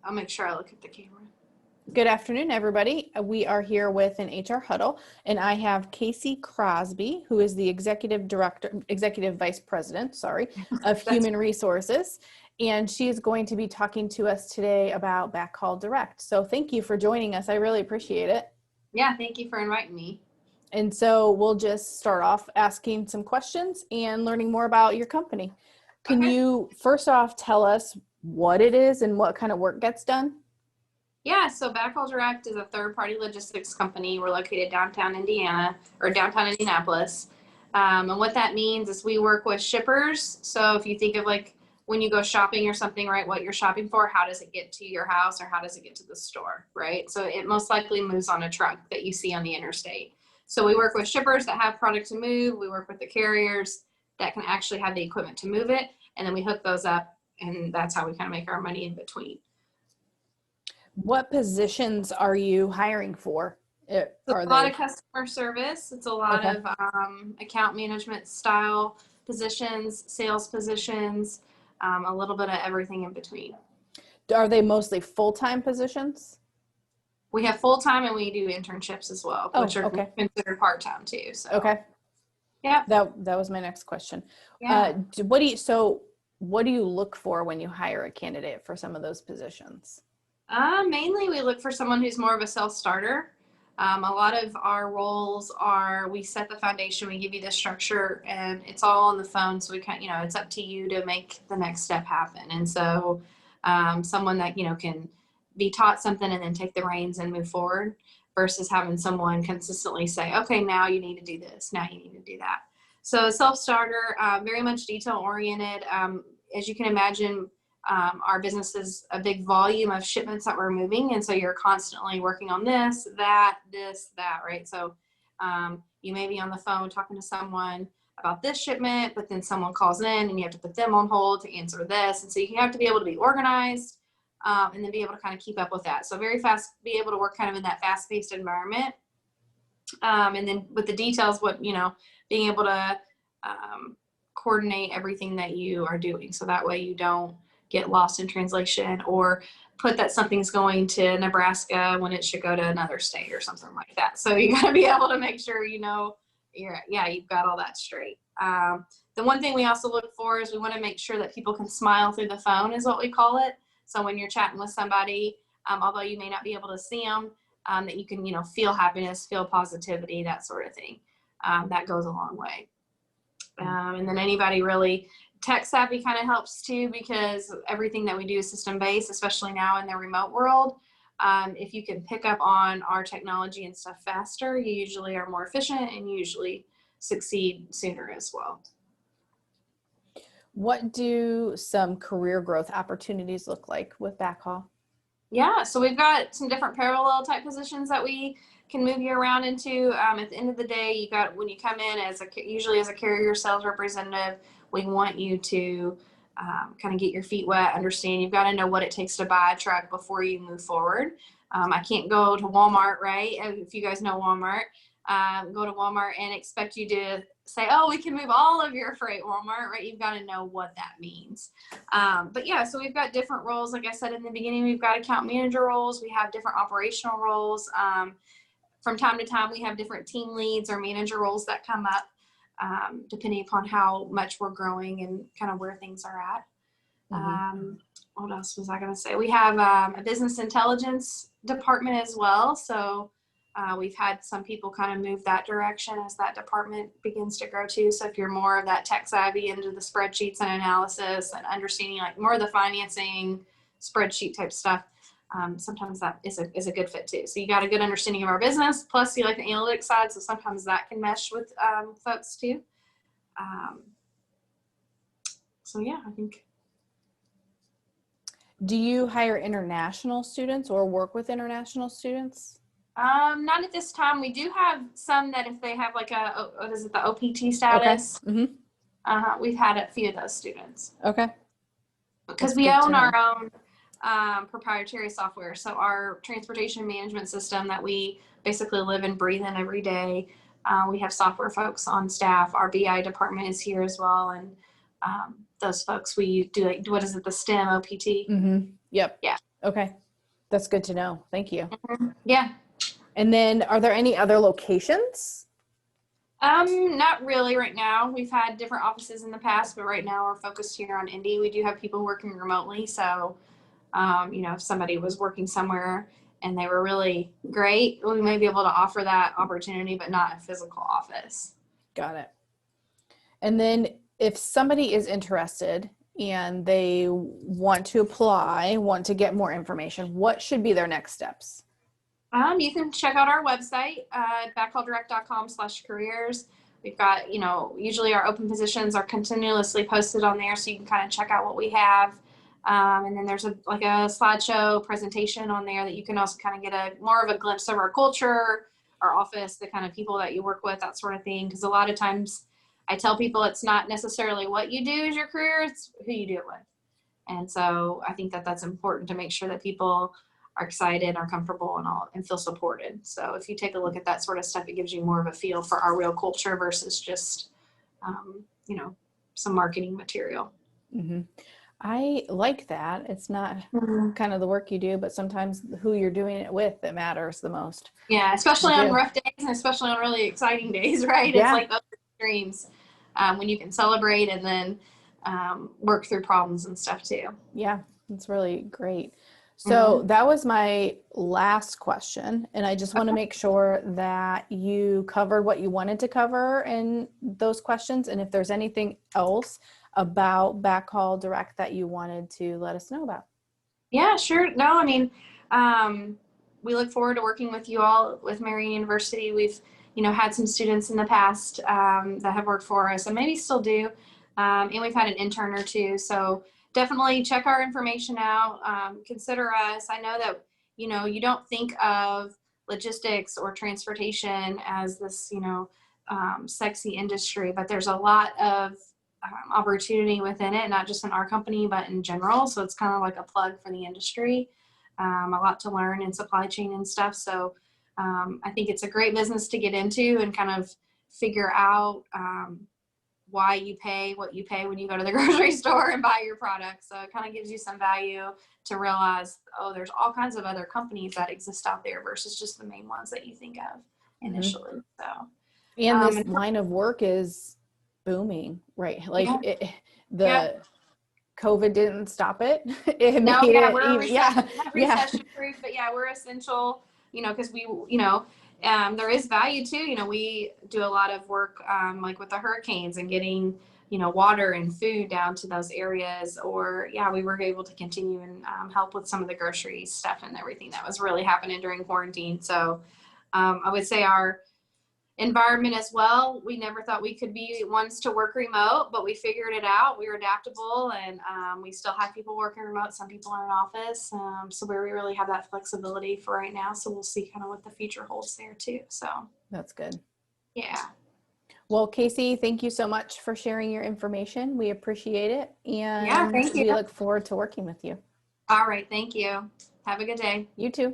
I'll make sure I look at the camera. Good afternoon, everybody. We are here with an HR huddle, and I have Casey Crosby, who is the Executive Vice President, of Human Resources, and she is going to be talking to us today about Backhaul Direct. So thank you for joining us. I really appreciate it. Yeah, thank you for inviting me. And so we'll just start off asking some questions and learning more about your company. Can you first off tell us what it is and what kind of work gets done? Yeah, so Backhaul Direct is a third-party logistics company. We're located downtown Indianapolis. And what that means is we work with shippers. So if you think of like when you go shopping or something, right, what you're shopping for, how does it get to your house or how does it get to the store, right? So it most likely moves on a truck that you see on the interstate. So we work with shippers that have product to move. We work with the carriers that can actually have the equipment to move it. And then we hook those up, and that's how we kind of make our money in between. What positions are you hiring for? It's a lot of customer service. It's a lot of account management style positions, sales positions, a little bit of everything in between. Are they mostly full-time positions? We have full-time and we do internships as well, which are considered part-time too. So. Okay. Yeah. That was my next question. Yeah. What do you look for when you hire a candidate for some of those positions? Mainly we look for someone who's more of a self-starter. A lot of our roles are, we set the foundation, we give you the structure, and it's all on the phone. So we can't, it's up to you to make the next step happen. And so someone that, can be taught something and then take the reins and move forward versus having someone consistently say, okay, now you need to do this. Now you need to do that. So self-starter, very much detail oriented. As you can imagine, our business is a big volume of shipments that we're moving. And so you're constantly working on this, that, right? So you may be on the phone talking to someone about this shipment, but then someone calls in and you have to put them on hold to answer this. And so you have to be able to be organized and then be able to kind of keep up with that. So very fast, be able to work kind of in that fast-paced environment. And then with the details, being able to coordinate everything that you are doing. So that way you don't get lost in translation or put that something's going to Nebraska when it should go to another state or something like that. So you got to be able to make sure, you've got all that straight. The one thing we also look for is we want to make sure that people can smile through the phone is what we call it. So when you're chatting with somebody, although you may not be able to see them, that you can, feel happiness, feel positivity, that sort of thing. That goes a long way. And then anybody really tech savvy kind of helps too, because everything that we do is system based, especially now in the remote world. If you can pick up on our technology and stuff faster, you usually are more efficient and you usually succeed sooner as well. What do some career growth opportunities look like with Backhaul? Yeah, so we've got some different parallel type positions that we can move you around into. At the end of the day, when you come in usually as a carrier sales representative, we want you to kind of get your feet wet, understand you've got to know what it takes to buy a truck before you move forward. I can't go to Walmart, right? If you guys know Walmart, go to Walmart and expect you to say, oh, we can move all of your freight, Walmart, right? You've got to know what that means. But yeah, so we've got different roles. Like I said in the beginning, we've got account manager roles. We have different operational roles. From time to time, we have different team leads or manager roles that come up, depending upon how much we're growing and kind of where things are at. Mm-hmm. What else was I going to say? We have a business intelligence department as well. So we've had some people kind of move that direction as that department begins to grow too. So if you're more of that tech savvy into the spreadsheets and analysis and understanding like more of the financing spreadsheet type stuff, sometimes that is a good fit too. So you got a good understanding of our business, plus you like the analytics side. So sometimes that can mesh with folks too. So yeah, I think. Do you hire international students or work with international students? Not at this time. We do have some that if they have like the OPT status, okay. Mm-hmm. We've had a few of those students. Okay. Because we own our own proprietary software. So our transportation management system that we basically live and breathe in every day. We have software folks on staff. Our BI department is here as well. And those folks, we do the STEM OPT. Mm-hmm. Yep. Yeah. Okay. That's good to know. Thank you. Yeah. And then are there any other locations? Not really right now. We've had different offices in the past, but right now we're focused here on Indy. We do have people working remotely. So, if somebody was working somewhere and they were really great, we may be able to offer that opportunity, but not a physical office. Got it. And then if somebody is interested and they want to apply, want to get more information, what should be their next steps? You can check out our website, backhauldirect.com/careers. We've got, usually our open positions are continuously posted on there, so you can kind of check out what we have. And then there's a slideshow presentation on there that you can also kind of get more of a glimpse of our culture, our office, the kind of people that you work with, that sort of thing. Because a lot of times I tell people it's not necessarily what you do as your career, it's who you do it with. And so I think that that's important to make sure that people are excited, are comfortable, and feel supported. So if you take a look at that sort of stuff, it gives you more of a feel for our real culture versus just, some marketing material. Mm-hmm. I like that. It's not kind of the work you do, but sometimes who you're doing it with that matters the most. Yeah, especially on rough days and especially on really exciting days, right? Yeah. It's like those dreams when you can celebrate and then work through problems and stuff too. Yeah, it's really great. So that was my last question. And I just want to make sure that you covered what you wanted to cover in those questions. And if there's anything else about Backhaul Direct that you wanted to let us know about. Yeah, sure. No, I mean, we look forward to working with you all with Marian University. We've, had some students in the past that have worked for us and maybe still do. And we've had an intern or two. So definitely check our information out. Consider us. I know that, you don't think of logistics or transportation as this, sexy industry, but there's a lot of opportunity within it, not just in our company, but in general. So it's kind of like a plug for the industry. A lot to learn in supply chain and stuff. So I think it's a great business to get into and kind of figure out why you pay what you pay when you go to the grocery store and buy your products. So it kind of gives you some value to realize, there's all kinds of other companies that exist out there versus just the main ones that you think of initially. So, and this line of work is booming, right? Like COVID didn't stop it. It no, made yeah, it we're recession yeah. proof, but yeah, we're essential, because we, there is value too. We do a lot of work like with the hurricanes and getting, water and food down to those areas. Or we were able to continue and help with some of the grocery stuff and everything that was really happening during quarantine. So I would say our environment as well, we never thought we could be ones to work remote, but we figured it out. We were adaptable, and we still have people working remote. Some people are in office, so we really have that flexibility for right now. So we'll see kind of what the future holds there too. So that's good. Yeah. Well, Casey, thank you so much for sharing your information. We appreciate it, and thank you. we look forward to working with you. All right, thank you. Have a good day. You too.